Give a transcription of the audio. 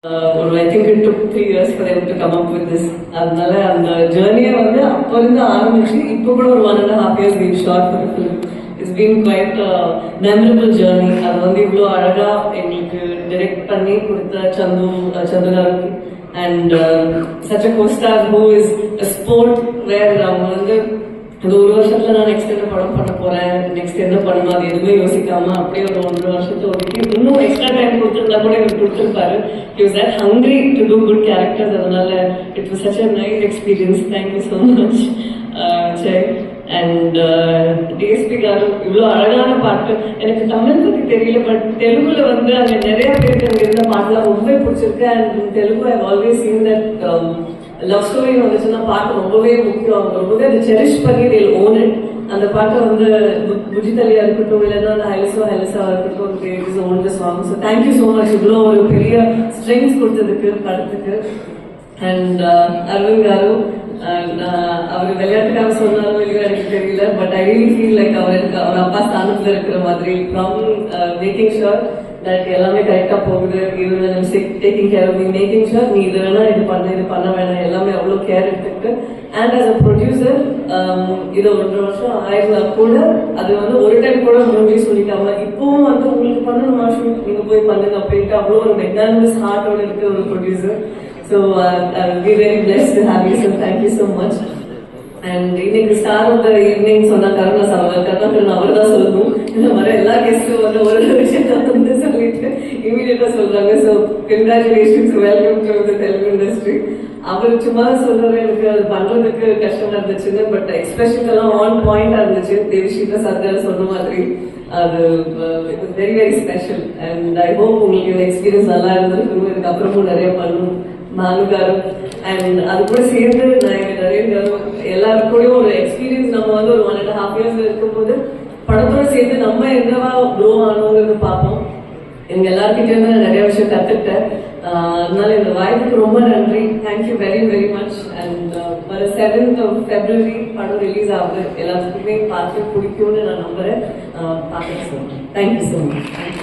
I think it took 3 years for them to come up with this. அதனால அந்த ஜேர்னியை வந்து அப்போ இருந்து ஆரம்பிச்சு இப்போ கூட ஒரு 1.5 years we've shot for the film. It's been quite a memorable journey. அது வந்து இவ்வளோ அழகா எங்களுக்கு டைரக்ட் பண்ணி கொடுத்த சந்து காருக்கு and such a co-star who is a sport where அவங்க வந்து இந்த ஒரு வருஷத்துல நான் நெக்ஸ்ட் என்ன படம் பண்ண போறேன், நெக்ஸ்ட் என்ன பண்ணணும் அது எதுவுமே யோசிக்காம அப்படியே ஒரு 1.5 வருஷத்தை ஒதுக்கி இன்னும் எக்ஸ்ட்ரா டைம் கொடுத்துருந்தா கூட இவர் கொடுத்துருப்பாரு. He was that hungry to do good characters. அதனால it was such a nice experience. Thank you so much, Jay. And DSP car இவ்வளோ அழகான பாட்டு. எனக்கு தமிழ் பற்றி தெரியல, பட் தெலுங்குல வந்து அங்கே நிறைய பேருக்கு அங்கே இருந்த பாட்டுலாம் ரொம்ப பிடிச்சிருக்கு. And Telugu I always scene that love story வந்துச்சுன்னா பாட்டு ரொம்பவே முக்கியம். அவங்க ரொம்பவே அதை செரிஷ் பண்ணி தேல் ஓன் இட். அந்த பாட்டை வந்து புஜிதலியா இருக்கட்டும் இல்லைன்னா அந்த ஹைலஸா இருக்கட்டும், is own the song. So thank you so much இவ்வளோ ஒரு பெரிய ஸ்ட்ரெங்ஸ் கொடுத்ததுக்கு படத்துக்கு. அண்ட் அரவிந்த் காரு அவர் விளையாட்டுக்காக சொன்னாலும் இல்லையோ எனக்கு தெரியல, but I really feel like அவர் அப்பா ஸ்தானத்தில் இருக்கிற மாதிரி ஃப்ரம் மேக்கிங் ஷுர் தட் எல்லாமே கரெக்டாக போகுது, even taking care of me, making sure நீ இது வேணா இது பண்ண வேணாம் எல்லாமே அவ்வளோ கேர் எடுத்துக்கிட்டு. அண்ட் ஆஸ் அ ப்ரொடியூசர் இது 1.5 வருஷம் ஆயிருந்தா கூட அது வந்து ஒரு டைம் கூட மூவி சொல்லிக்காம இப்பவும் வந்து உங்களுக்கு பண்ணணும் மாஷூட் நீங்க போய் பண்ணுங்க அப்படின்ட்டு அவ்வளோ ஒரு மெக்னானிமஸ் ஹார்ட்டோட இருக்கிற ஒரு producer. So I'll be very blessed to have you, so thank you so much. And இன்னைக்கு ஸ்டார் ஆஃப் த ஈவினிங் சொன்னா கருணாகரன் அவர் தான் சொல்லணும். இந்த மாதிரி எல்லா கெஸ்டும் வந்து ஒரு விஷயத்தை வந்து சொல்லிட்டு இமீடியட்டா சொல்றாங்க. So congratulations, welcome to the Telugu industry. அவர் சும்மா சொல்றது எனக்கு அது பண்றதுக்கு கஷ்டமா இருந்துச்சுன்னு, பட் எக்ஸ்பிரஷன்ஸ் எல்லாம் ஆன் பாயிண்டா இருந்துச்சு. தேவிஸ்ரீ சர்தார் சொன்ன மாதிரி அது very very special. And I hope உங்களுக்கு எக்ஸ்பீரியன்ஸ் நல்லா இருந்திருக்கும். இதுக்கப்புறமும் நிறைய பண்ணணும் நானு காரு. அண்ட் அது கூட சேர்ந்து நான் நிறைய எல்லாருக்கூடயும் ஒரு எக்ஸ்பீரியன்ஸ் நம்ம வந்து ஒரு 1.5 years இருக்கும்போது படத்தோட சேர்ந்து நம்ம என்னவா க்ரோ ஆனோங்கிறது பார்ப்போம். எங்க எல்லாருக்கிட்டே இருந்து நான் நிறைய விஷயம் கத்துக்கிட்டேன். அதனால இந்த வாய்ப்புக்கு ரொம்ப நன்றி. Thank you very very much. And வர 7th of February படம் ரிலீஸ் ஆகுது. எல்லாத்துக்குமே பார்த்து பிடிக்கும்னு நான் நம்புறேன். பார்க்க சொல்றேன். Thank you so much.